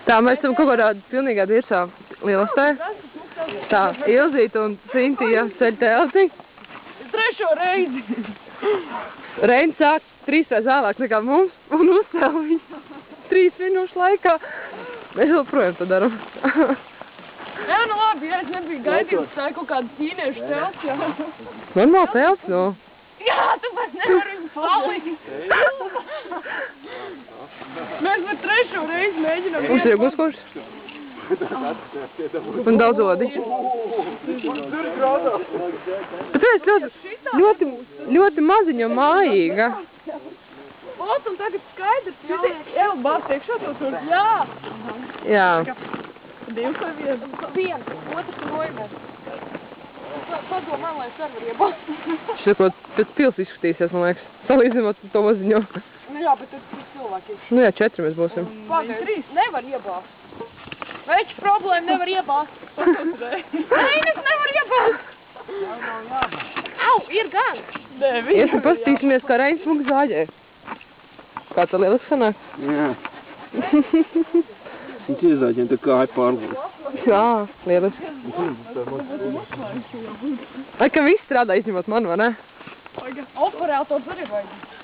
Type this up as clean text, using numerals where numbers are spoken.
Tā, mēs esam kaut kādā pilnīgā dirsā lielastē. Tā, Ilzīte un Cintija ceļ telti. Trešo reizi. Reini sāk 3 reizes vēlāk nekā mums un uzcēl viņu 3 minūšu laikā. Mēs joprojām to daram. Jā, nu labi, ja es nebiju gaidījis, tā ir kaut kāda ķīniešu telts, jā. Normāli telts, no? Jā, tāpēc nevar viņu palikt. Mēs pat trešo reizi mēģinām. Mums ir guskošs. Un daudz odi. Bet es ļoti maziņa un mājīga. Otum tagad skaidrs, jau bāc iekšā to tur, jā. Jā. 2 vai 1? 1, otrs un nojumēs. Padomā, lai es arī iebāc. Šeit kaut pēc pils izskatīsies, man liekas, salīdzinot to maziņo. Nu jā, bet tad 3 cilvēki iekšā. Nu jā, 4 mēs būsim. Pagaid, 3 nevar iebāzt. Veču problēma nevar iebāzt. Reinis nevar iebāzt. Au, ir gan. Iesim pastīsimies, kā Reinis smuk zāģē. Kā tā lieliski sanāk? Jā. Viņš iezāģēm tā kāja pārlūk. Jā, lieliski. Ai, ka viss strādā izņemot manu, vai ne? Operētors arī vajag.